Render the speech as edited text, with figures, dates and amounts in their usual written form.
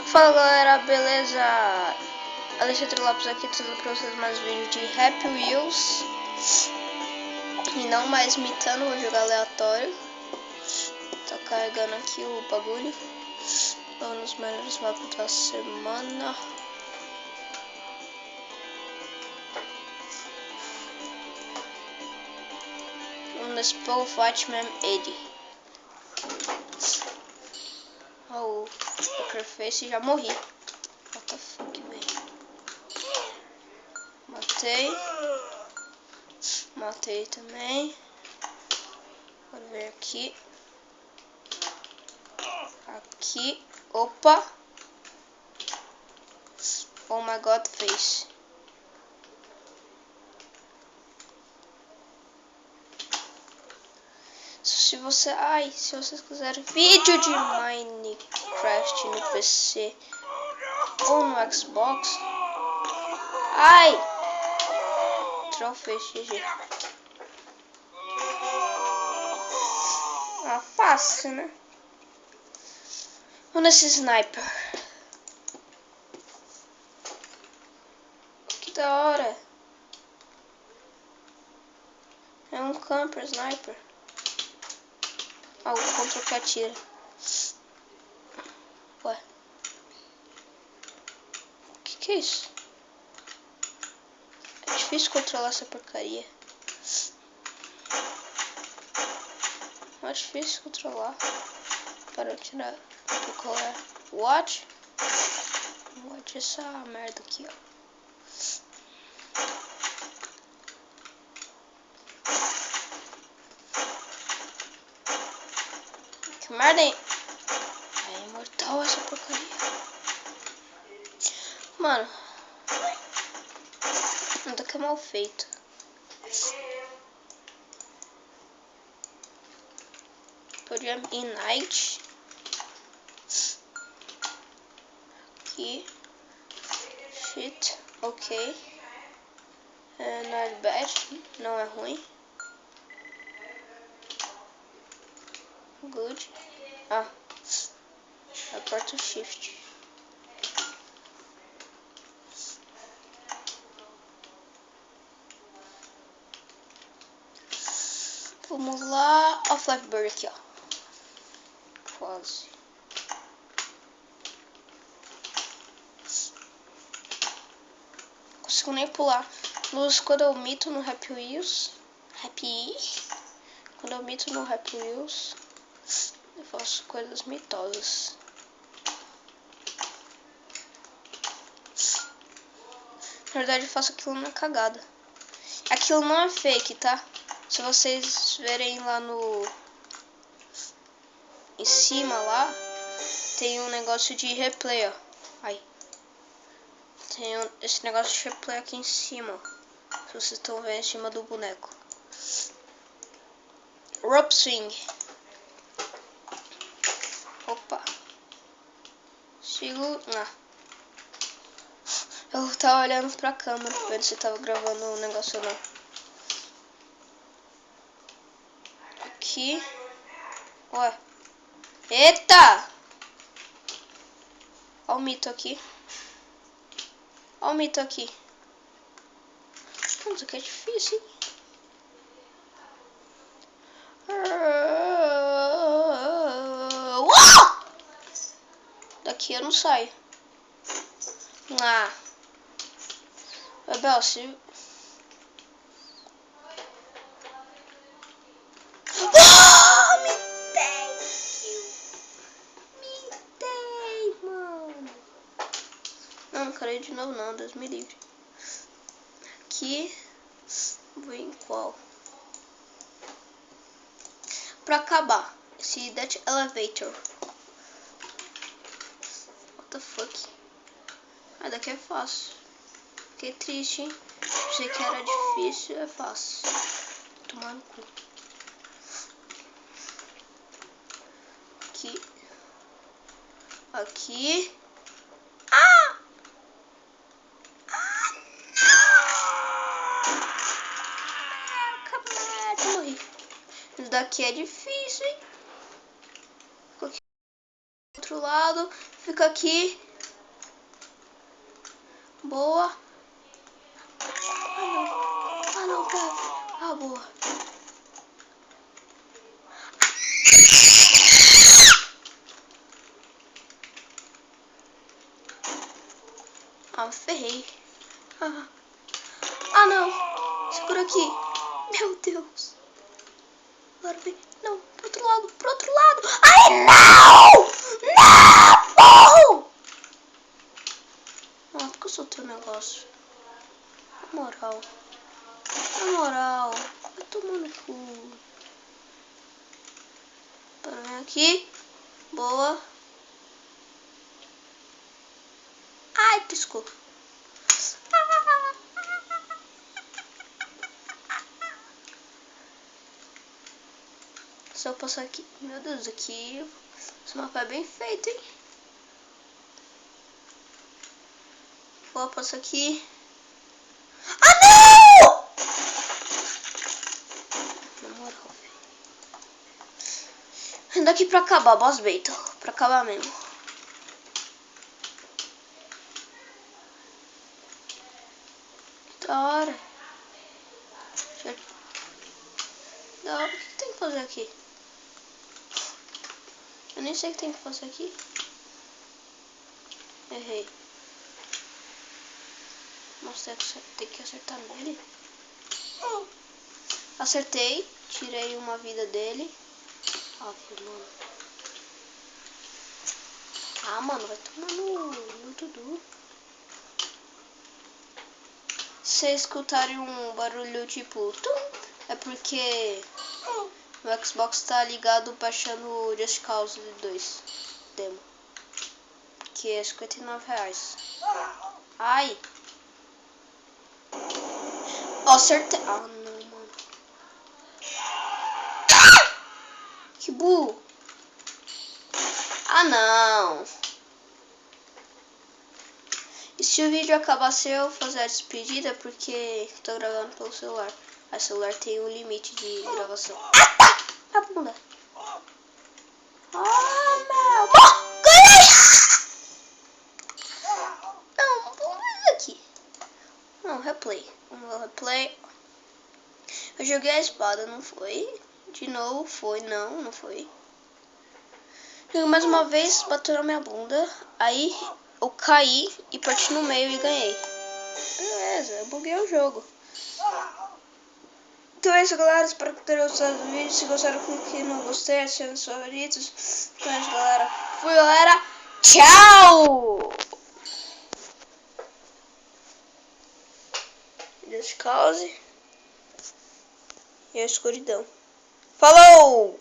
Fala galera, beleza? Alexandre Lopes aqui, trazendo pra vocês mais um vídeo de Happy Wheels. E não mais imitando, vou jogar aleatório. Tá carregando aqui o bagulho. Um dos melhores mapas da semana. Vamos nesse Pro Fatman 80. Oh, Poker Face, já morri. What the fuck, velho? Matei também. Vou ver aqui. Aqui. Opa. Oh my god, face. Se vocês quiserem vídeo de Minecraft no PC ou no Xbox. Troféu GG. Fácil, né? Vamos nesse sniper. Que da hora. É um camper sniper. O contra que atira. Ué. O que é isso? É difícil controlar essa porcaria. É difícil controlar. Para eu tirar. Qual é? Watch essa merda aqui, ó. Que merda, hein? É imortal essa porcaria. Mano. Não tá que é mal feito. Podia ir night. Aqui. Shit. Ok. Not bad. Não é ruim. Good. Aperta o shift. Vamos lá. Ó o Flappy Bird aqui, ó. Quase. Não consigo nem pular. Quando eu mito no Happy Wheels. Quando eu mito no Happy Wheels, eu faço coisas mitosas. Na verdade, eu faço aquilo na cagada. Aquilo não é fake, tá? Se vocês verem lá em cima lá, tem um negócio de replay, ó. Tem esse negócio de replay aqui em cima, ó. Se vocês estão vendo em cima do boneco. Rope swing. Opa. Sigo. Eu tava olhando pra câmera, vendo se tava gravando o negócio ou não. Aqui. Ué. Eita! Olha o mito aqui. Olha o mito aqui. Isso aqui é difícil, hein? Daqui eu não saio. Bebel, se... Mitei, mano. Não quero ir de novo não, Deus me livre. Aqui. Vou em qual? Pra acabar. Esse That Elevator. What the fuck? Daqui é fácil. Fiquei triste, hein? Pensei que era difícil, é fácil. Tomar no cu. Aqui. Caraca, morri. Isso daqui é difícil, hein? Fica aqui do outro lado. Fica aqui. Boa. Ah, não, Kevin. Ah, boa. Ah, ferrei. Ah, não. Segura aqui. Meu Deus. Agora vem. Não, pro outro lado, pro outro lado. Ai, não! Não! Ah, porque eu soltei o negócio. Na moral. Na moral. Vai tomar no cu. Para vem aqui. Boa. Ai, piscou. Se eu passar aqui. Meu Deus, aqui. Esse mapa é bem feito, hein? Vou passar aqui. Ah, não! Na moral, velho. Daqui pra acabar, boss battle. Pra acabar mesmo. Da hora. Da hora. O que tem que fazer aqui? Eu nem sei o que tem que fazer aqui. Errei. Nossa, tem que acertar nele. Acertei. Tirei uma vida dele. Mano. Ah, mano, vai tomar no Dudu. Se escutarem um barulho tipo tum, é porque o Xbox tá ligado baixando o Just Cause 2 demo, que é R$59. Ai! Acertei! Ah, não, mano. Que burro! Ah, não! E se o vídeo acabar sem eu fazer a despedida, é porque tô gravando pelo celular. O celular tem um limite de gravação. Ah, tá! A bunda! Ah, meu! Ganhei! Não, vamos aqui. Não, replay. Vamos lá, replay. Eu joguei a espada, não foi? De novo, foi. Não, não foi. Joguei mais uma vez, bateu na minha bunda. Aí eu caí e parti no meio e ganhei. Beleza, eu buguei o jogo. Então é isso, galera. Espero que tenham gostado do vídeo. Se gostaram, clique no gostei, adicione os favoritos. Então é isso, galera. Fui, galera. Tchau! Just Cause e a escuridão. Falou!